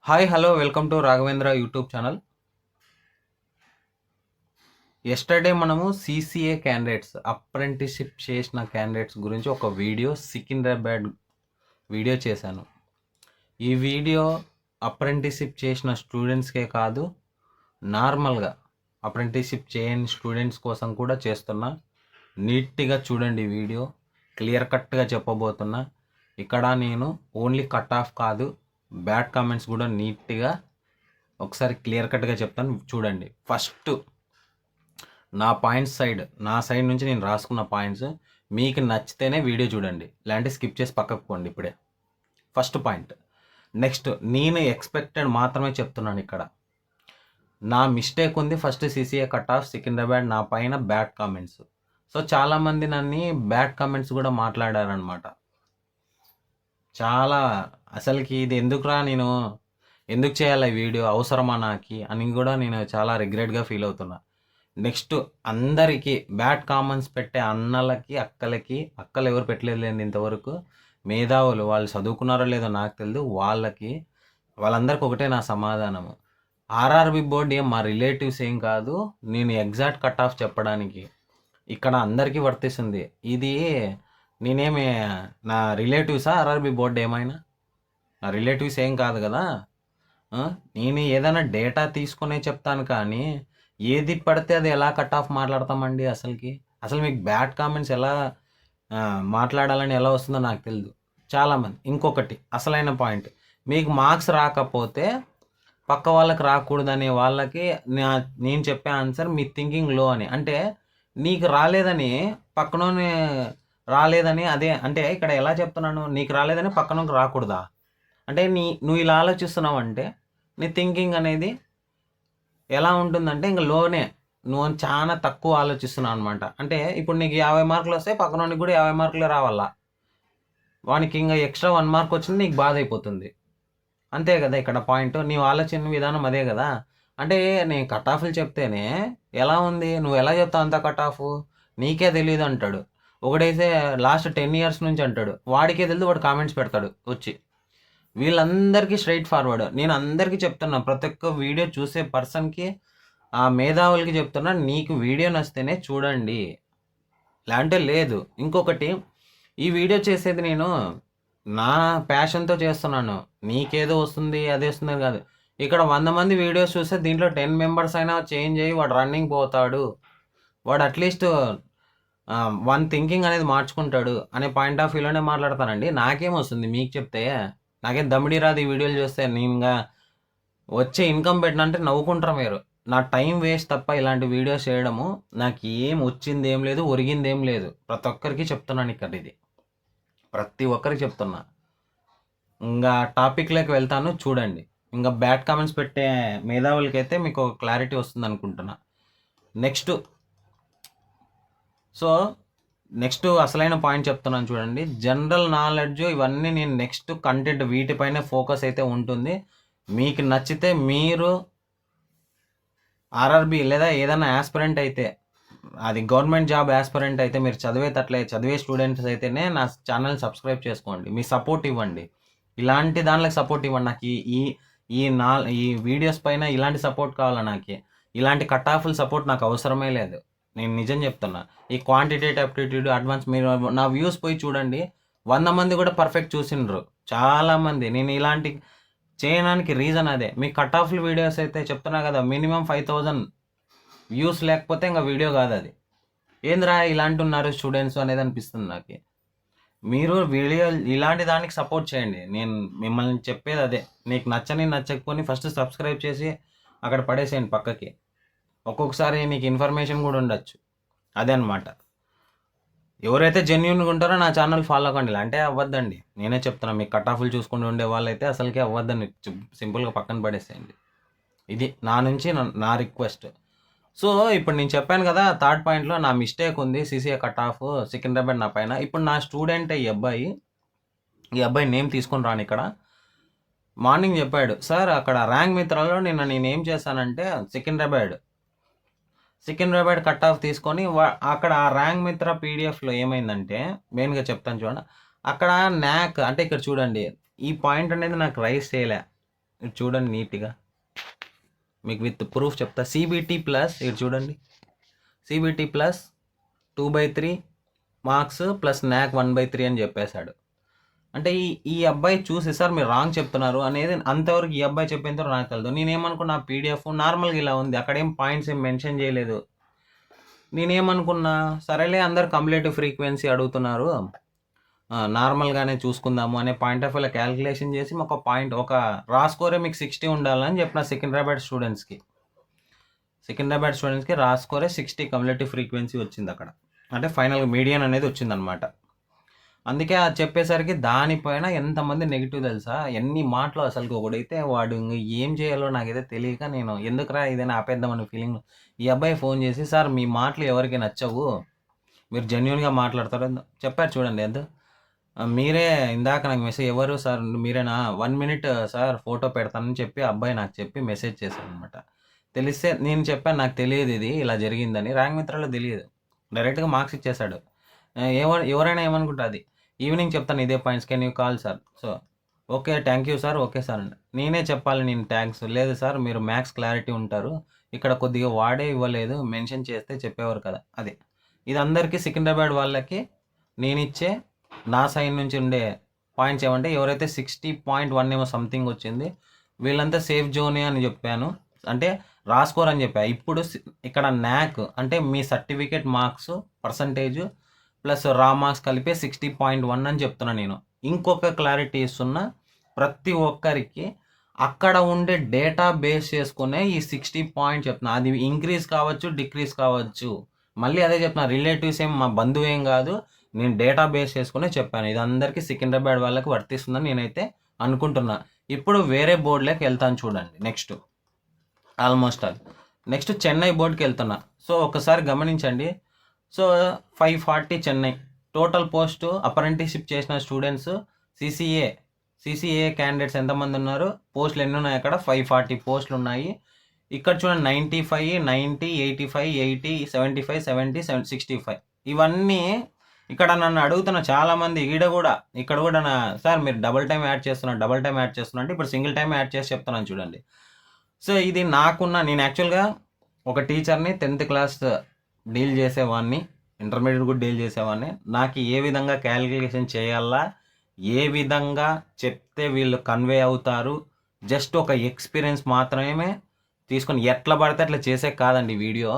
Hi hello welcome to Raghavendra YouTube channel. Yesterday మనము CCA candidates apprenticeship చేసిన candidates గురించి ఒక సికింద్రాబాద్ వీడియో చేశాను. ఈ వీడియో అప్రెంటిస్షిప్ చేసిన స్టూడెంట్స్కే కాదు, నార్మల్గా అప్రెంటిస్షిప్ చేయని స్టూడెంట్స్ కోసం కూడా చేస్తున్నా. నీట్గా చూడండి, వీడియో క్లియర్ కట్గా చెప్పబోతున్నా. ఇక్కడ నేను ఓన్లీ కట్ ఆఫ్ కాదు, బ్యాడ్ కామెంట్స్ కూడా నీట్గా ఒకసారి క్లియర్ కట్గా చెప్తాను, చూడండి. ఫస్ట్ నా పాయింట్స్ నా సైడ్ నుంచి నేను రాసుకున్న పాయింట్స్ మీకు నచ్చితేనే వీడియో చూడండి, లేదంటే స్కిప్ చేసి పక్కకు పోండి ఇప్పుడే. First point. నెక్స్ట్, నేను ఎక్స్పెక్టెడ్ మాత్రమే చెప్తున్నాను. ఇక్కడ నా మిస్టేక్ ఉంది. First CCA cut off Secunderabad, నా పైన బ్యాడ్ కామెంట్స్. సో చాలామంది నన్ను బ్యాడ్ కామెంట్స్ కూడా మాట్లాడారనమాట. చాలా అసలుకి ఇది ఎందుకురా, నేను ఎందుకు చేయాలి ఈ వీడియో, అవసరమా నాకి అని కూడా నేను చాలా రిగ్రెట్గా ఫీల్ అవుతున్నా. నెక్స్ట్, అందరికీ బ్యాడ్ కామెంట్స్ పెట్టే అన్నలకి అక్కలు ఎవరు పెట్టలేదు లేండి ఇంతవరకు, మేధావులు, వాళ్ళు చదువుకున్నారో లేదో నాకు తెలియదు, వాళ్ళందరికీ ఒకటే నా సమాధానము. ఆర్ఆర్బి బోర్డు ఏం మా రిలేటివ్స్ ఏం కాదు, నేను ఎగ్జాక్ట్ కట్ ఆఫ్ చెప్పడానికి ఇక్కడ అందరికీ వర్తిస్తుంది. ఇది నేనేమి నా రిలేటివ్సా ఆర్ఆర్బి బోర్డు ఏమైనా? నా రిలేటివ్స్ ఏం కాదు కదా. నేను ఏదైనా డేటా తీసుకునే చెప్తాను, కానీ ఏది పడితే అది ఎలా కట్ ఆఫ్ మాట్లాడతామండి? అసలు మీకు బ్యాడ్ కామెంట్స్ ఎలా మాట్లాడాలని ఎలా వస్తుందో నాకు తెలియదు చాలామంది. ఇంకొకటి అసలైన పాయింట్, మీకు మార్క్స్ రాకపోతే పక్క వాళ్ళకి రాకూడదనే వాళ్ళకి నేను చెప్పే ఆన్సర్ మీ థింకింగ్ లో అని. అంటే నీకు రాలేదని పక్కనోని రాలేదని, అదే అంటే ఇక్కడ ఎలా చెప్తున్నాను, నీకు రాలేదని పక్కనోకి రాకూడదా? అంటే నువ్వు ఇలా ఆలోచిస్తున్నావు అంటే నీ థింకింగ్ అనేది ఎలా ఉంటుందంటే ఇంకా లోనే నువ్వు చాలా తక్కువ ఆలోచిస్తున్నావు అనమాట. అంటే ఇప్పుడు నీకు 50 మార్కులు వస్తే పక్కనోనికి కూడా 50 మార్కులే రావాలా, వానికి ఇంకా ఎక్స్ట్రా 1 మార్క్ వచ్చింది నీకు బాధ అయిపోతుంది. అంతే కదా ఇక్కడ పాయింట్. నీవు ఆలోచన విధానం అదే కదా. అంటే నేను కట్ ఆఫ్లు చెప్తేనే ఎలా ఉంది, నువ్వు ఎలా చెప్తావు అంత కట్ ఆఫ్, నీకే తెలియదు అంటాడు ఒకడైతే. లాస్ట్ 10 years నుంచి అంటాడు, వాడికే తెలియదు, వాడు కామెంట్స్ పెడతాడు వచ్చి. వీళ్ళందరికీ స్ట్రైట్ ఫార్వర్డ్ నేను అందరికీ చెప్తున్నా, ప్రతి ఒక్క వీడియో చూసే పర్సన్కి, ఆ మేధావులకి చెప్తున్నా, నీకు వీడియో నచ్చితేనే చూడండి, లేదంటే లేదు. ఇంకొకటి, ఈ వీడియో చేసేది నేను నా ప్యాషన్తో చేస్తున్నాను, నీకేదో వస్తుంది అదే వస్తుంది కాదు. ఇక్కడ 100 మంది వీడియోస్ చూస్తే దీంట్లో 10 మెంబర్స్ అయినా చేంజ్ అయ్యి వాడు రన్నింగ్ పోతాడు, వాడు అట్లీస్ట్ వన్ థింకింగ్ అనేది మార్చుకుంటాడు అనే పాయింట్ ఆఫ్ వ్యూలోనే మాట్లాడతానండి. నాకేం వస్తుంది మీకు చెప్తే? నాకేం దమ్మిడి రాదు ఈ వీడియోలు చూస్తే. నేను వచ్చే ఇన్కమ్ పెట్టినంటే నవ్వుకుంటారు మీరు. నా టైం వేస్ట్ తప్ప ఇలాంటి వీడియోస్ చేయడము. నాకు ఏం వచ్చింది ఏం లేదు, ఒరిగింది ఏం లేదు. ప్రతి ఒక్కరికి చెప్తున్నాను ఇక్కడ, ఇది ప్రతి ఒక్కరికి చెప్తున్నా. ఇంకా టాపిక్లోకి వెళ్తాను, చూడండి. ఇంకా బ్యాడ్ కామెంట్స్ పెట్టే మేధావులకైతే మీకు క్లారిటీ వస్తుంది అనుకుంటున్నా. నెక్స్ట్ అసలైన పాయింట్ చెప్తున్నాను చూడండి. జనరల్ నాలెడ్జ్ ఇవన్నీ నేను నెక్స్ట్ కంటెంట్ వీటిపైనే ఫోకస్ అయితే ఉంటుంది. మీకు నచ్చితే మీరు ఆర్ఆర్బి లేదా ఏదైనా యాస్పిరెంట్ అయితే, అది గవర్నమెంట్ జాబ్ యాస్పిరెంట్ అయితే, మీరు చదివే స్టూడెంట్స్ అయితేనే నా ఛానల్ సబ్స్క్రైబ్ చేసుకోండి, మీ సపోర్ట్ ఇవ్వండి. ఇలాంటి దానిలకు సపోర్ట్ ఇవ్వండి. నాకు ఈ వీడియోస్ పైన ఇలాంటి సపోర్ట్ కావాలా? నాకు ఇలాంటి కట్ ఆఫ్ల సపోర్ట్ నాకు అవసరమే లేదు, నేను నిజం చెప్తున్నా. ఈ క్వాంటిటేటివ్ అప్టిట్యూడ్ అడ్వాన్స్ మీరు నా వ్యూస్ పోయి చూడండి, 100 మంది కూడా పర్ఫెక్ట్ చూసిండ్రు చాలామంది. నేను ఇలాంటి చేయడానికి రీజన్ అదే. మీ కట్ ఆఫ్ల వీడియోస్ అయితే చెప్తున్నా కదా, మినిమం 5000 వ్యూస్ లేకపోతే ఇంకా వీడియో కాదు అది. ఏంద్రా ఇలాంటి ఉన్నారు స్టూడెంట్స్ అనేది అనిపిస్తుంది నాకు. మీరు వీడియో ఇలాంటి దానికి సపోర్ట్ చేయండి. నేను మిమ్మల్ని చెప్పేది అదే. నీకు నచ్చకపోని ఫస్ట్ సబ్స్క్రైబ్ చేసి అక్కడ పడేసేయండి పక్కకి. ఒక్కొక్కసారి నీకు ఇన్ఫర్మేషన్ కూడా ఉండొచ్చు, అదే అనమాట. ఎవరైతే జెన్యున్గా ఉంటారో నా ఛానల్ ఫాలో అవ్వండి, అంటే అవ్వద్దండి. నేనే చెప్తున్నా, మీకు కట్ ఆఫ్లు చూసుకుంటూ ఉండే వాళ్ళైతే అసలుకే అవ్వద్దని సింపుల్గా పక్కన పడేసేయండి. ఇది నా నుంచి నా రిక్వెస్ట్. సో ఇప్పుడు నేను చెప్పాను కదా, థర్డ్ పాయింట్లో నా మిస్టేక్ ఉంది, సిసిఏ కట్ ఆఫ్ సికింద్రాబాద్ నా పైన. ఇప్పుడు నా స్టూడెంట్ ఈ అబ్బాయి నేమ్ తీసుకొని రాను. ఇక్కడ మార్నింగ్ చెప్పాడు, సార్ అక్కడ ర్యాంక్ మిత్రాలో నేనేం చేశానంటే సికింద్రాబాద్ కట్ ఆఫ్ తీసుకొని అక్కడ ఆ ర్యాంక్ మిత్ర పీడిఎఫ్లో ఏమైందంటే, మెయిన్గా చెప్తాను చూడండి. అక్కడ న్యాక్ అంటే ఇక్కడ చూడండి, ఈ పాయింట్ అనేది నాకు రైస్ చేయలే. ఇటు చూడండి నీట్గా, మీకు విత్ ప్రూఫ్ చెప్తా. సిబిటి ప్లస్ ఇటు చూడండి, CBT plus 2/3 marks plus NAAC 1/3 అని చెప్పేశాడు. అంటే ఈ అబ్బాయి చూసి సార్ మీరు రాంగ్ చెప్తున్నారు అనేది అంతవరకు ఈ అబ్బాయి చెప్పేంతవరకు నాకు తెలియదు. నేనేమనుకున్నా పీడిఎఫ్ నార్మల్గా ఇలా ఉంది, అక్కడేం పాయింట్స్ ఏం మెన్షన్ చేయలేదు. నేనేమనుకున్నా సరేలే అందరు కంప్లీటివ్ ఫ్రీక్వెన్సీ అడుగుతున్నారు, నార్మల్గానే చూసుకుందాము అనే పాయింట్ ఆఫ్ వ్యూలో క్యాలిక్యులేషన్ చేసి ఒక రా స్కోరే మీకు 60 ఉండాలని చెప్పిన సికింద్రాబాద్ స్టూడెంట్స్కి రా స్కోరే 60 కంప్లీటివ్ ఫ్రీక్వెన్సీ వచ్చింది అక్కడ. అంటే ఫైనల్గా మీడియన్ అనేది వచ్చిందనమాట. అందుకే అది చెప్పేసరికి దానిపైన ఎంతమంది నెగిటివ్ తెలుసా, ఎన్ని మాటలు. అసలుకి ఒకడైతే వాడు ఏం చేయాలో నాకైతే తెలియక నేను ఎందుకురా ఇదైనా ఆపేద్దామనే ఫీలింగ్. ఈ అబ్బాయి ఫోన్ చేసి సార్ మీ మాటలు ఎవరికి నచ్చవు, మీరు జెన్యున్గా మాట్లాడతారు చెప్పారు చూడండి. మీరే ఇందాక నాకు మెసేజ్ ఎవరు సార్ మీరేనా 1 మినిట్ సార్ ఫోటో పెడతానని చెప్పి అబ్బాయి నాకు చెప్పి మెసేజ్ చేశాను అనమాట. తెలిస్తే నేను చెప్పాను నాకు తెలియదు ఇది ఇలా జరిగిందని, ర్యాంక్ మిత్రలో తెలియదు, డైరెక్ట్గా మార్క్స్ ఇచ్చేశాడు. ఎవరైనా ఏమనుకుంటా అది ఈవినింగ్ చెప్తాను ఇదే points, can you call sir. So okay thank you sir, okay sir అండి. నేనే చెప్పాలి నేను థ్యాంక్స్, లేదు సార్ మీరు మ్యాథ్స్ క్లారిటీ ఉంటారు, ఇక్కడ కొద్దిగా వాడే ఇవ్వలేదు, మెన్షన్ చేస్తే చెప్పేవారు కదా. అది ఇది అందరికీ సికింద్రాబాద్ వాళ్ళకి నేను ఇచ్చే నా సైడ్ నుంచి ఉండే పాయింట్స్ ఏమంటే ఎవరైతే 60.1 ఏమో సంథింగ్ వచ్చింది వీళ్ళంతా సేఫ్ జోనే అని చెప్పాను, అంటే రాసుకోరని చెప్పా. ఇప్పుడు ఇక్కడ న్యాక్ అంటే మీ సర్టిఫికేట్ మార్క్స్ పర్సంటేజ్ ప్లస్ రా మార్క్స్ కలిపే 60.1 అని చెప్తున్నా నేను. ఇంకొక క్లారిటీ ఇస్తున్నా, ప్రతి ఒక్కరికి అక్కడ ఉండే డేటా బేస్ చేసుకునే ఈ 60 పాయింట్ చెప్తున్నా. అది ఇంక్రీజ్ కావచ్చు డిక్రీజ్ కావచ్చు, మళ్ళీ అదే చెప్తున్నా, రిలేటివ్స్ ఏం మా బంధువు ఏం కాదు, నేను డేటా బేస్ చేసుకునే చెప్పాను. ఇది అందరికీ సికింద్రాబాద్ వాళ్ళకి వర్తిస్తుందని నేనైతే అనుకుంటున్నా. ఇప్పుడు వేరే బోర్డులోకి వెళ్తాను చూడండి. నెక్స్ట్ చెన్నై బోర్డుకి వెళ్తున్నా. సో ఒకసారి గమనించండి. So 540 Chennai total post apprenticeship చేసిన స్టూడెంట్స్ సిసిఏ క్యాండిడేట్స్ ఎంతమంది ఉన్నారు, పోస్టులు ఎన్ని ఉన్నాయి అక్కడ 540 పోస్టులు ఉన్నాయి. ఇక్కడ చూడండి 95, 90, 85, 80, 75, 70, 65 ఇవన్నీ ఇక్కడ నన్ను అడుగుతున్న చాలామంది. ఇక్కడ కూడా సార్ మీరు డబుల్ టైం యాడ్ చేస్తున్నా అంటే ఇప్పుడు సింగిల్ టైం యాడ్ చేసి చెప్తున్నాను చూడండి. సో ఇది నేను యాక్చువల్గా ఒక టీచర్ని 10th క్లాస్ డీల్ చేసేవాడిని, ఇంటర్మీడియట్ కూడా డీల్ చేసేవాడిని. నాకు ఏ విధంగా క్యాలిక్యులేషన్ చేయాలా, ఏ విధంగా చెప్తే వీళ్ళు కన్వే అవుతారు, జస్ట్ ఒక ఎక్స్పీరియన్స్ మాత్రమే తీసుకొని ఎట్లా పడితే అట్లా చేసే కాదండి వీడియో.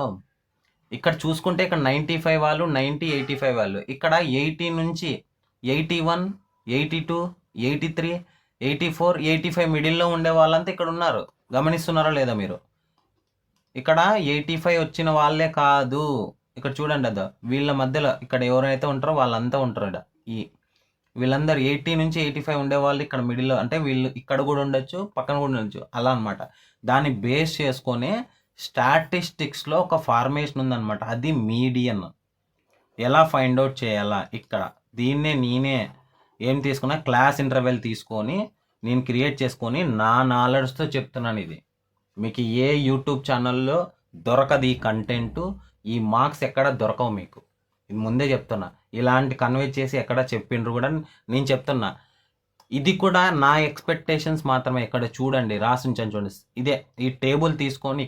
ఇక్కడ చూసుకుంటే ఇక్కడ 95 వాళ్ళు, 90, 85 వాళ్ళు, ఇక్కడ 80 నుంచి 81, 82, 83, 84, 85 మిడిల్లో ఉండే వాళ్ళంతా ఇక్కడ ఉన్నారు. గమనిస్తున్నారా లేదా మీరు? ఇక్కడ 85 వచ్చిన వాళ్ళే కాదు, ఇక్కడ చూడండి వీళ్ళ మధ్యలో ఇక్కడ ఎవరైతే ఉంటారో వాళ్ళంతా ఉంటారు. వీళ్ళందరూ 80 నుంచి 85 ఉండేవాళ్ళు ఇక్కడ మిడిల్లో, అంటే వీళ్ళు ఇక్కడ కూడా ఉండొచ్చు, పక్కన కూడా ఉండొచ్చు, అలా అనమాట. దాన్ని బేస్ చేసుకొని స్టాటిస్టిక్స్లో ఒక ఫార్మేషన్ ఉందన్నమాట, అది మీడియన్. ఎలా ఫైండ్ అవుట్ చేయాలా ఇక్కడ నేనే ఏం తీసుకున్నా, క్లాస్ ఇంటర్వెల్ తీసుకొని నేను క్రియేట్ చేసుకొని నా నాలెడ్జ్తో చెప్తున్నాను. ఇది మీకు ఏ యూట్యూబ్ ఛానల్లో దొరకదు ఈ కంటెంట్, ఈ మార్క్స్ ఎక్కడ దొరకవు మీకు, ఇది ముందే చెప్తున్నా. ఇలాంటి కన్వే చేసి ఎక్కడ చెప్పిండ్రు కూడా నేను చెప్తున్నా. ఇది కూడా నా ఎక్స్పెక్టేషన్స్ మాత్రమే. ఇక్కడ చూడండి రాసి ఉంచాను చూడండి, ఇదే ఈ టేబుల్ తీసుకొని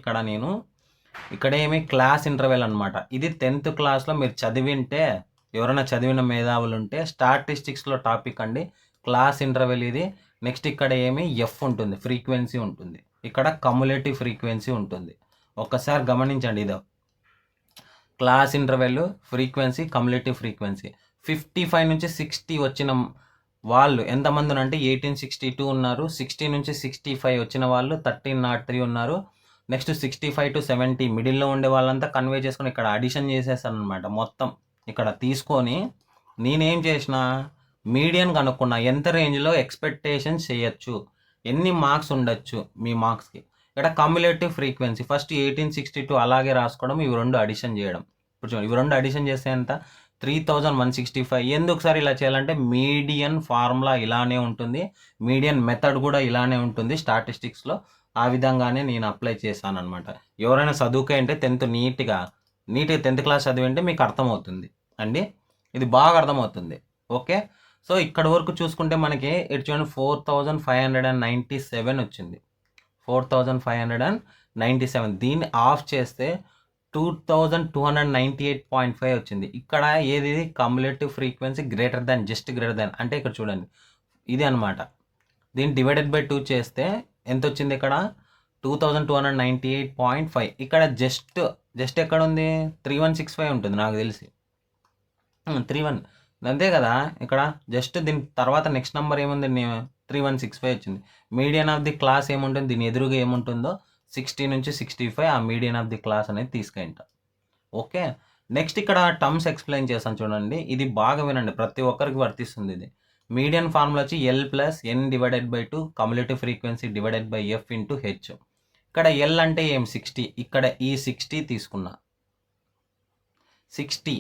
ఇక్కడేమి క్లాస్ ఇంటర్వెల్ అనమాట. ఇది 10th క్లాస్లో మీరు చదివింటే, ఎవరైనా చదివిన మేధావులు ఉంటే స్టాటిస్టిక్స్లో టాపిక్ అండి, క్లాస్ ఇంటర్వెల్ ఇది. నెక్స్ట్ ఇక్కడ ఏమి ఎఫ్ ఉంటుంది, ఫ్రీక్వెన్సీ ఉంటుంది, ఇక్కడ కమ్యులేటివ్ ఫ్రీక్వెన్సీ ఉంటుంది. ఒక్కసారి గమనించండి, ఇదో క్లాస్ ఇంటర్వెల్, ఫ్రీక్వెన్సీ, కమ్యులేటివ్ ఫ్రీక్వెన్సీ. 55 నుంచి 60 వచ్చిన వాళ్ళు ఎంతమంది అంటే 1862 ఉన్నారు. 60 నుంచి 65 వచ్చిన వాళ్ళు 1303 ఉన్నారు. నెక్స్ట్ 65 to 70 మిడిల్లో ఉండే వాళ్ళంతా కన్వే చేసుకొని ఇక్కడ అడిషన్ చేసేసాను అనమాట. మొత్తం ఇక్కడ తీసుకొని నేనేం చేసిన, మీడియన్ కనుక్కున్నా, ఎంత రేంజ్లో ఎక్స్పెక్టేషన్స్ చేయొచ్చు, ఎన్ని మార్క్స్ ఉండొచ్చు మీ మార్క్స్కి. ఇక్కడ కమ్యులేటివ్ ఫ్రీక్వెన్సీ ఫస్ట్ 1862 అలాగే రాసుకోవడం, ఇవి రెండు అడిషన్ చేయడం. ఇప్పుడు చూడండి, ఇవి రెండు అడిషన్ చేస్తే ఎంత 3165. ఎందుకు సార్ ఇలా చేయాలంటే మీడియన్ ఫార్ములా ఇలానే ఉంటుంది, మీడియన్ మెథడ్ కూడా ఇలానే ఉంటుంది స్టాటిస్టిక్స్లో. ఆ విధంగానే నేను అప్లై చేశాను అనమాట. ఎవరైనా చదువుకే అంటే 10th నీట్గా 10th క్లాస్ చదివింటే మీకు అర్థమవుతుంది అండి, ఇది బాగా అర్థమవుతుంది. ఓకే, సో ఇక్కడ వరకు చూసుకుంటే మనకి ఇటు చూడండి 4597 వచ్చింది. 4597. దీన్ని ఆఫ్ చేస్తే 2298.5 వచ్చింది. ఇక్కడ ఏది కమ్యులేటివ్ ఫ్రీక్వెన్సీ జస్ట్ గ్రేటర్ దాన్ అంటే ఇక్కడ చూడండి ఇది అనమాట. దీన్ని డివైడెడ్ బై 2 చేస్తే ఎంత వచ్చింది ఇక్కడ 2298.5. ఇక్కడ జస్ట్ ఎక్కడ ఉంది 3165 ఉంటుంది నాకు తెలిసి 31 అంతే కదా. ఇక్కడ జస్ట్ దీని తర్వాత నెక్స్ట్ నెంబర్ ఏముంది 3165 వచ్చింది. మీడియన్ ఆఫ్ ది క్లాస్ ఏముంటుంది దీని ఎదురుగా ఏముంటుందో 60 నుంచి 65 ఆ మీడియన్ ఆఫ్ ది క్లాస్ అనేది తీసుకుంటా. ఓకే, నెక్స్ట్ ఇక్కడ టర్మ్స్ ఎక్స్ప్లెయిన్ చేస్తాను చూడండి. ఇది బాగా వినండి, ప్రతి ఒక్కరికి వర్తిస్తుంది ఇది. మీడియన్ ఫార్ములా వచ్చి L plus N divided by 2 cumulative frequency divided by F into H. ఇక్కడ L అంటే ఏం 60, ఇక్కడ ఈ 60 తీసుకున్నా 60.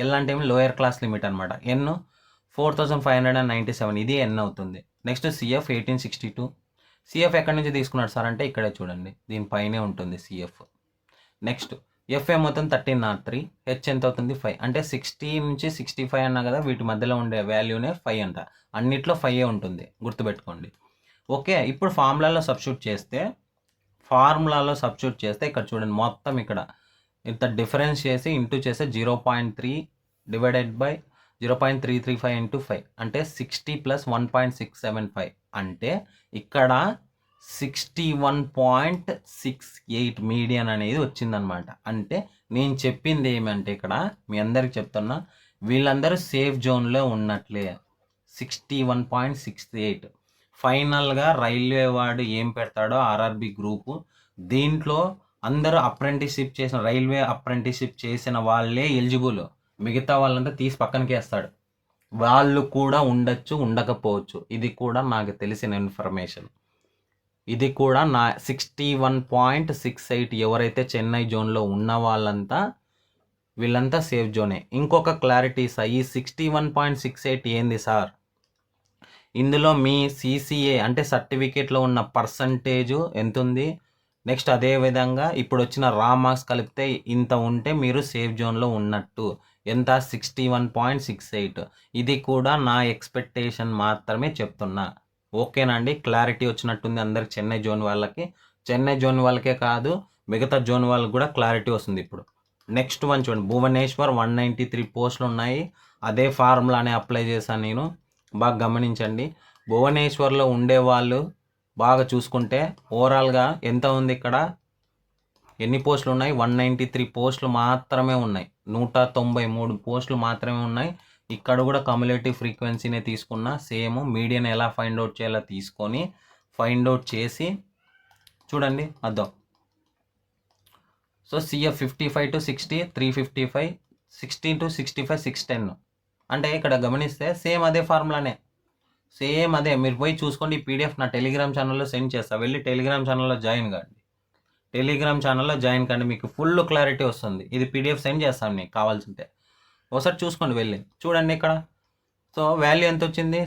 L అంటే ఏమి లోయర్ క్లాస్ లిమిట్ అనమాట. N 4597 ఇది N అవుతుంది. Next CF 1862. CF ఎక్కడి నుంచి తీసుకున్నాడు సార్ అంటే ఇక్కడే చూడండి దీనిపైనే ఉంటుంది CF. నెక్స్ట్ F ఏమవుతుంది 1303. హెచ్ ఎంత అవుతుంది 5. అంటే 60 నుంచి 65 అన్నా కదా, వీటి మధ్యలో ఉండే వాల్యూనే 5 అంట. అన్నిట్లో 5 ఉంటుంది గుర్తుపెట్టుకోండి. ఓకే, ఇప్పుడు ఫార్ములాలో సబ్స్టిట్యూట్ చేస్తే ఇక్కడ చూడండి మొత్తం ఇక్కడ ఇంత డిఫరెన్స్ చేసి ఇంటూ చేస్తే 0.3 డివైడెడ్ బై 0.335 ఇంటూ 5 అంటే 60 ప్లస్ 1.675 అంటే ఇక్కడ 61.68 మీడియన్ అనేది వచ్చిందనమాట. అంటే నేను చెప్పింది ఏమంటే ఇక్కడ మీ అందరికి చెప్తున్నా, వీళ్ళందరూ సేఫ్ జోన్లో ఉన్నట్లే 61.68. ఫైనల్గా రైల్వే వాడు ఏం పెడతాడో ఆర్ఆర్బి గ్రూపు, దీంట్లో అందరూ రైల్వే అప్రెంటిస్షిప్ చేసిన వాళ్ళే ఎలిజిబుల్, మిగతా వాళ్ళంతా తీసి పక్కనకి వేస్తాడు. వాళ్ళు కూడా ఉండొచ్చు ఉండకపోవచ్చు, ఇది కూడా నాకు తెలిసిన ఇన్ఫర్మేషన్. ఇది కూడా నా 61.68 ఎవరైతే చెన్నై జోన్లో ఉన్న వీళ్ళంతా సేఫ్ జోనే. ఇంకొక క్లారిటీ సార్, ఈ 61.68 ఏంది సార్, ఇందులో మీ CCA అంటే సర్టిఫికేట్లో ఉన్న పర్సంటేజు ఎంత ఉంది, నెక్స్ట్ అదే విధంగా ఇప్పుడు వచ్చిన రా మార్క్స్ కలిపితే ఇంత ఉంటే మీరు సేఫ్ జోన్లో ఉన్నట్టు. ఎంత 61.68. ఇది కూడా నా ఎక్స్పెక్టేషన్ మాత్రమే చెప్తున్నా. ఓకేనండి, క్లారిటీ వచ్చినట్టుంది అందరికి. చెన్నై జోన్ వాళ్ళకే కాదు మిగతా జోన్ వాళ్ళకి కూడా క్లారిటీ వస్తుంది ఇప్పుడు. నెక్స్ట్ వన్ చూడండి, భువనేశ్వర్ 193 పోస్టులు ఉన్నాయి. అదే ఫార్ములానే అప్లై చేశాను నేను, బాగా గమనించండి. భువనేశ్వర్లో ఉండేవాళ్ళు బాగా చూసుకుంటే ఓవరాల్గా ఎంత ఉంది, ఇక్కడ ఎన్ని పోస్టులు ఉన్నాయి 193 పోస్టులు మాత్రమే ఉన్నాయి. 193 పోస్టులు మాత్రమే ఉన్నాయి. ఇక్కడ కూడా కమ్యులేటివ్ ఫ్రీక్వెన్సీనే తీసుకున్నా. సేమ్ మీడియన్ ఎలా ఫైండ్ అవుట్ చేయాలో తీసుకొని ఫైండ్ అవుట్ చేసి చూడండి అర్థం. So CF 55 to 60 355, 60 to 65 610. అంటే ఇక్కడ గమనిస్తే సేమ్ అదే ఫార్ములానే, సేమ్ అదే. మీరు పోయి చూసుకోండి, ఈ PDF నా టెలిగ్రామ్ ఛానల్లో సెండ్ చేస్తా, వెళ్ళి టెలిగ్రామ్ ఛానల్లో జాయిన్ కండి, మీకు ఫుల్ క్లారిటీ వస్తుంది. ఇది PDF సెండ్ చేస్తాను మీకు కావాల్సింటే, ఒకసారి చూసుకోండి వెళ్ళి చూడండి ఇక్కడ. సో వాల్యూ ఎంత వచ్చింది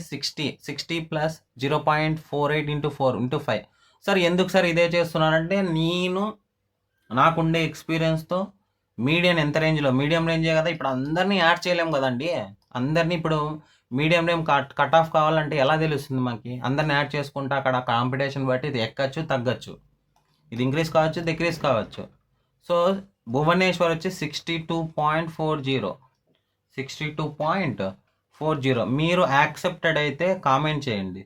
60 ప్లస్ 0.48 ఇంటూ 4 ఇంటూ 5. సార్ ఎందుకు సార్ ఇదే చేస్తున్నానంటే, నాకుండే ఎక్స్పీరియన్స్తో మీడియం ఎంత రేంజ్లో, మీడియం రేంజే కదా, ఇప్పుడు అందరినీ యాడ్ చేయలేము కదండి. అందరినీ ఇప్పుడు మీడియం రేంజ్ కట్ ఆఫ్ కావాలంటే ఎలా తెలుస్తుంది మనకి, అందరిని యాడ్ చేసుకుంటే అక్కడ కాంపిటీషన్ బట్టి ఇది ఎక్కచ్చు తగ్గచ్చు, ఇది ఇంక్రీజ్ కావచ్చు డిక్రీజ్ కావచ్చు. సో భువనేశ్వర్ వచ్చి 62.40. మీరు యాక్సెప్టెడ్ అయితే కామెంట్ చేయండి,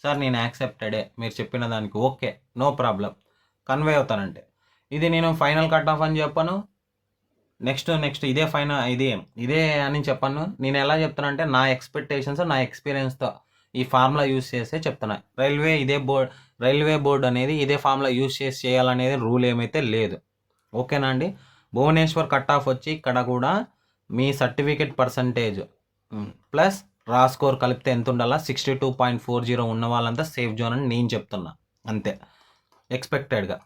సార్ నేను యాక్సెప్టెడే మీరు చెప్పిన దానికి, ఓకే నో ప్రాబ్లం, కన్వే అవుతానంటే. ఇది నేను ఫైనల్ కట్ ఆఫ్ అని చెప్పాను. నెక్స్ట్ ఇదే ఫైనల్, ఇదే అని చెప్పాను. నేను ఎలా చెప్తానంటే నా ఎక్స్పెక్టేషన్స్ నా ఎక్స్పీరియన్స్తో ఈ ఫార్ములా యూజ్ చేస్తే చెప్తున్నా. రైల్వే బోర్డు అనేది ఇదే ఫార్ములా యూజ్ చేయాలనేది రూల్ ఏమైతే లేదు. ఓకేనా అండి. భువనేశ్వర్ కట్ ఆఫ్ వచ్చి ఇక్కడ కూడా మీ certificate percentage plus raw score కలిపితే ఎంత ఉండాలా 62.40 ఉన్న వాళ్ళంతా సేఫ్ జోన్ అని నేను చెప్తున్నా, అంతే ఎక్స్పెక్టెడ్గా.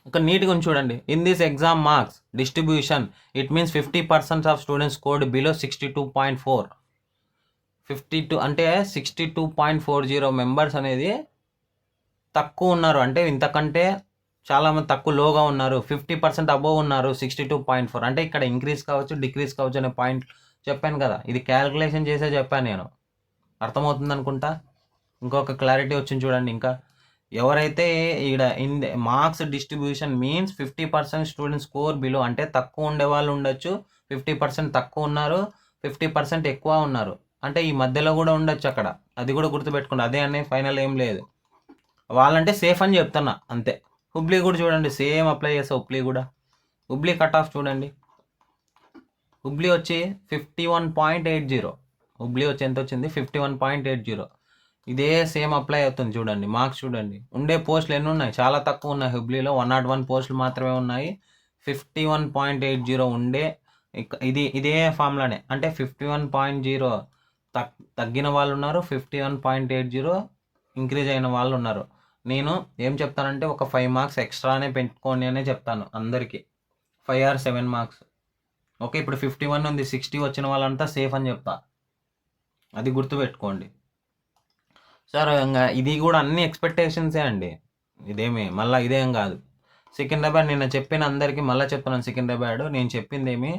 ఒక నీట్గా చూడండి. In this exam marks distribution it means 50% of students scored below 62.4. 52 అంటే 62.40 మెంబర్స్ అనేది తక్కువ ఉన్నారు, అంటే ఇంతకంటే చాలామంది తక్కువ లోగా ఉన్నారు. 50% అబోవ్ ఉన్నారు 62.4. అంటే ఇక్కడ ఇంక్రీజ్ కావచ్చు డిక్రీజ్ కావచ్చు అనే పాయింట్ చెప్పాను కదా, ఇది క్యాలిక్యులేషన్ చేసే చెప్పాను నేను, అర్థమవుతుంది అనుకుంటా. ఇంకొక క్లారిటీ వచ్చింది చూడండి. ఇంకా ఎవరైతే ఈడ in marks distribution means 50% student score below, అంటే తక్కువ ఉండే వాళ్ళు ఉండొచ్చు, 50% తక్కువ ఉన్నారు, 50% ఎక్కువ ఉన్నారు, అంటే ఈ మధ్యలో కూడా ఉండొచ్చు అక్కడ. అది కూడా గుర్తుపెట్టుకోండి. అదే అనే ఫైనల్ ఏం లేదు. వాళ్ళంటే సేఫ్ అని చెప్తున్నా అంతే. హుబ్లీ కూడా చూడండి, సేమ్ అప్లై చేస్తా. హుబ్లీ కట్ ఆఫ్ చూడండి. హుబ్లీ వచ్చి 51.80. హుబ్లీ వచ్చి ఎంత వచ్చింది? 51.80. ఇదే సేమ్ అప్లై అవుతుంది చూడండి. మార్క్స్ చూడండి. ఉండే పోస్టులు ఎన్ని ఉన్నాయి? చాలా తక్కువ ఉన్నాయి. హుబ్లీలో 101 పోస్టులు మాత్రమే ఉన్నాయి. 51.80 ఉండే ఇదే ఫామ్లానే, అంటే 51.0 తగ్గిన వాళ్ళు ఉన్నారు, 51.80 ఇంక్రీజ్ అయిన వాళ్ళు ఉన్నారు. నేను ఏం చెప్తానంటే ఒక 5 మార్క్స్ ఎక్స్ట్రానే పెట్టుకోండి అనే చెప్తాను అందరికీ. 5 or 7 మార్క్స్. ఓకే, ఇప్పుడు 51 ఉంది, 60 వచ్చిన వాళ్ళంతా సేఫ్ అని చెప్తా. అది గుర్తుపెట్టుకోండి సార్. ఇంకా ఇది కూడా అన్ని ఎక్స్పెక్టేషన్సే అండి. ఇదేమి మళ్ళీ ఇదేం కాదు. సికింద్రాబాద్ నిన్న చెప్పిన అందరికీ మళ్ళీ చెప్తున్నాను. సికింద్రాబాద్ నేను చెప్పింది ఏమి,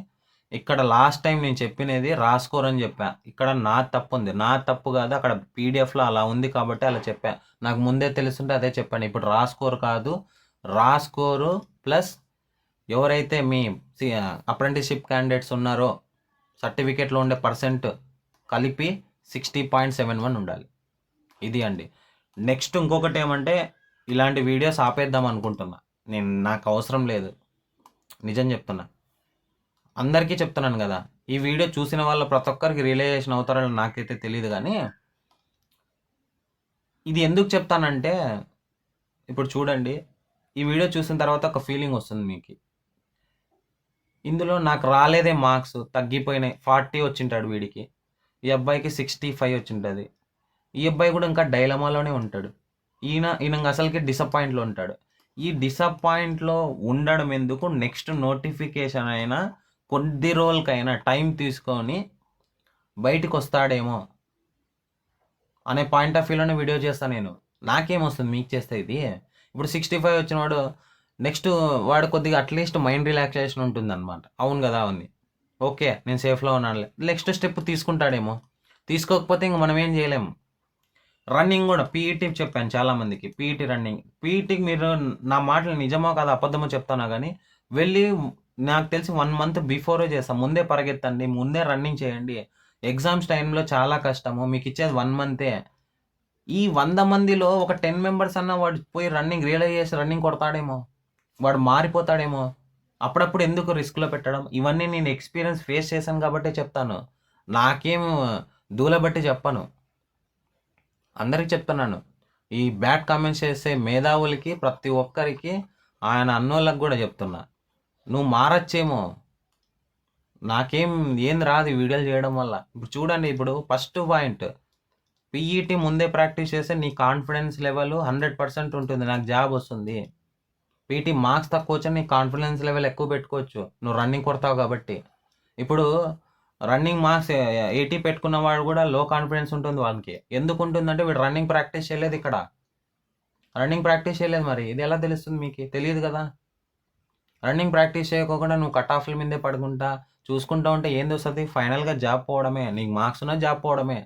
ఇక్కడ లాస్ట్ టైం నేను చెప్పినది రాసుకోరని చెప్పా. ఇక్కడ నా తప్పు ఉంది. నా తప్పు కాదు, అక్కడ పీడిఎఫ్లో అలా ఉంది కాబట్టి అలా చెప్పా. నాకు ముందే తెలుస్తుంటే అదే చెప్పాను. ఇప్పుడు రాసుకోరు కాదు, రాసుకోరు ప్లస్ ఎవరైతే మీ అప్రెంటిస్షిప్ క్యాండిడేట్స్ ఉన్నారో సర్టిఫికేట్లో ఉండే పర్సెంట్ కలిపి 60.71 ఉండాలి. ఇది అండి. నెక్స్ట్ ఇంకొకటి ఏమంటే, ఇలాంటి వీడియోస్ ఆపేద్దాం అనుకుంటున్నా నేను. నాకు అవసరం లేదు, నిజం చెప్తున్నా. అందరికీ చెప్తున్నాను కదా, ఈ వీడియో చూసిన వాళ్ళ ప్రతి ఒక్కరికి రియలైజేషన్ అవుతారని నాకైతే తెలియదు. కానీ ఇది ఎందుకు చెప్తానంటే, ఇప్పుడు చూడండి, ఈ వీడియో చూసిన తర్వాత ఒక ఫీలింగ్ వస్తుంది మీకు. ఇందులో నాకు రాలేదే మార్క్స్, తగ్గిపోయినాయి. 40 వచ్చింటాడు వీడికి, ఈ అబ్బాయికి 65 వచ్చింటుంది. ఈ అబ్బాయి కూడా ఇంకా డైలమాలోనే ఉంటాడు. ఈయన అసలుకి డిసప్పాయింట్లో ఉంటాడు. ఈ డిసప్పాయింట్లో ఉండడం ఎందుకు, నెక్స్ట్ నోటిఫికేషన్ అయినా కొద్ది రోజులకైనా టైం తీసుకొని బయటికి వస్తాడేమో అనే పాయింట్ ఆఫ్ వ్యూలోనే వీడియో చేస్తాను నేను. నాకేమొస్తుంది మీకు చేస్తే ఇది? ఇప్పుడు 65 వచ్చినవాడు నెక్స్ట్ వాడు కొద్దిగా అట్లీస్ట్ మైండ్ రిలాక్సేషన్ ఉంటుంది అనమాట. అవును కదా, అవన్నీ ఓకే, నేను సేఫ్లో ఉన్నాను. నెక్స్ట్ స్టెప్ తీసుకుంటాడేమో. తీసుకోకపోతే ఇంక మనం ఏం చేయలేము. రన్నింగ్ కూడా పీఈటీ చెప్పాను చాలామందికి. పీఈటీకి మీరు నా మాటలు నిజమో కాదు అబద్ధమో చెప్తానా కానీ వెళ్ళి నాకు తెలిసి 1 month బిఫోరే చేస్తాం. ముందే పరిగెత్తండి, ముందే రన్నింగ్ చేయండి. ఎగ్జామ్స్ టైంలో చాలా కష్టము, మీకు ఇచ్చేది 1 month. ఈ 100 మందిలో ఒక 10 మెంబర్స్ అన్న వాడు పోయి రన్నింగ్ రియలైజ్ చేసి రన్నింగ్ కొడతాడేమో, వాడు మారిపోతాడేమో. అప్పుడప్పుడు ఎందుకు రిస్క్లో పెట్టడం? ఇవన్నీ నేను ఎక్స్పీరియన్స్ ఫేస్ చేశాను కాబట్టే చెప్తాను. నాకేం దూలబట్టి చెప్పను, అందరికి చెప్తున్నాను. ఈ బ్యాడ్ కామెంట్స్ చేసే మేధావులకి ప్రతి ఒక్కరికి, ఆయన అన్నోళ్ళకి కూడా చెప్తున్నా, నువ్వు మారచ్చేమో. నాకేం రాదు ఈ వీడియోలు చేయడం వల్ల. ఇప్పుడు చూడండి, ఇప్పుడు ఫస్ట్ పాయింట్, పీఈటీ ముందే ప్రాక్టీస్ చేస్తే నీ కాన్ఫిడెన్స్ లెవెల్ 100% ఉంటుంది, నాకు జాబ్ వస్తుంది. పీఈటీ మార్క్స్ తక్కువ వచ్చి నీ కాన్ఫిడెన్స్ లెవెల్ ఎక్కువ పెట్టుకోవచ్చు, నువ్వు రన్నింగ్ కొడతావు కాబట్టి. ఇప్పుడు రన్నింగ్ మార్క్స్ 80 పెట్టుకున్న వాడు కూడా లో కాన్ఫిడెన్స్ ఉంటుంది వాళ్ళకి. ఎందుకు ఉంటుందంటే వీడు రన్నింగ్ ప్రాక్టీస్ చేయలేదు. ఇక్కడ రన్నింగ్ ప్రాక్టీస్ చేయలేదు. మరి ఇది ఎలా తెలుస్తుంది మీకు? తెలియదు కదా. రన్నింగ్ ప్రాక్టీస్ చేయకోకుండా నువ్వు కట్ ఆఫ్ల మీదే పడుకుంటా చూసుకుంటా ఉంటే ఏంది వస్తుంది? ఫైనల్గా జాబ్ పోవడమే. నీకు మార్క్స్ ఉన్న జాబ్ పోవడమే.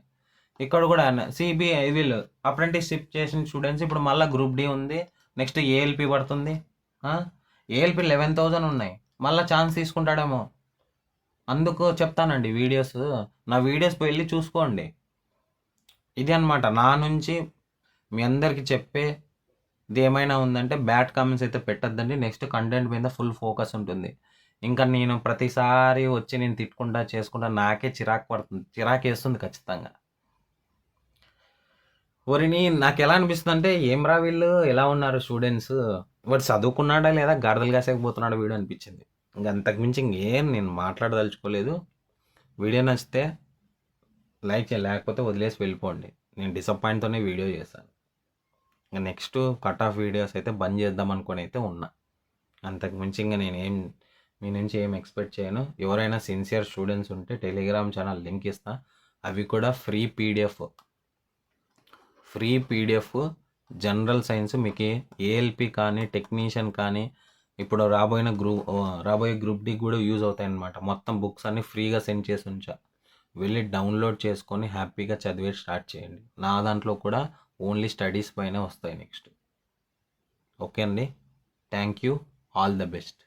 ఇక్కడ కూడా సిబిఐ వీళ్ళు అప్రెంటిస్షిప్ చేసిన స్టూడెంట్స్ ఇప్పుడు మళ్ళీ గ్రూప్ డి ఉంది, నెక్స్ట్ ఏఎల్పి పడుతుంది. ఏఎల్పి 11,000 ఉన్నాయి, మళ్ళీ ఛాన్స్ తీసుకుంటాడేమో. అందుకు చెప్తానండి వీడియోస్, నా వీడియోస్ వెళ్ళి చూసుకోండి. ఇది అనమాట నా నుంచి మీ అందరికీ చెప్పేది. ఏమైనా ఉందంటే బ్యాడ్ కామెంట్స్ అయితే పెట్టద్దండి. నెక్స్ట్ కంటెంట్ మీద ఫుల్ ఫోకస్ ఉంటుంది. ఇంకా నేను ప్రతిసారి వచ్చి నేను తిట్టుకుంటా చేసుకుంటా నాకే చిరాకు వేస్తుంది ఖచ్చితంగా. ఒరిని నాకు ఎలా అనిపిస్తుంది అంటే, ఏమ్రా వీళ్ళు ఎలా ఉన్నారు స్టూడెంట్స్, వాడు చదువుకున్నాడా లేదా గాడిదలు కాసేకపోతున్నాడా వీడు అనిపించింది. ఇంక అంతకుమించి ఇంకేం నేను మాట్లాడదలుచుకోలేదు. వీడియో నచ్చితే లైక్ చేయాలి, లేకపోతే వదిలేసి వెళ్ళిపోండి. నేను డిసప్పాయింట్తోనే వీడియో చేశాను. ఇంకా నెక్స్ట్ కట్ ఆఫ్ వీడియోస్ అయితే బంద్ చేద్దాం అనుకుని అయితే ఉన్నా. అంతకుమించి ఇంకా నేనేం మీ నుంచి ఏం ఎక్స్పెక్ట్ చేయను. ఎవరైనా సిన్సియర్ స్టూడెంట్స్ ఉంటే టెలిగ్రామ్ ఛానల్ లింక్ ఇస్తా. అవి కూడా ఫ్రీ పీడిఎఫ్ జనరల్ సైన్స్ మీకు ఏఎల్పి కానీ టెక్నీషియన్ కానీ ఇప్పుడు రాబోయే గ్రూప్ డి కూడా యూజ్ అవుతాయి అన్నమాట. మొత్తం బుక్స్ అన్నీ ఫ్రీగా సెండ్ చేసి ఉంచా. వెళ్ళి డౌన్లోడ్ చేసుకొని హ్యాపీగా చదివే స్టార్ట్ చేయండి. నా దాంట్లో కూడా ఓన్లీ స్టడీస్ పైనే వస్తాయి నెక్స్ట్. ఓకే అండి. Thank you. All the best.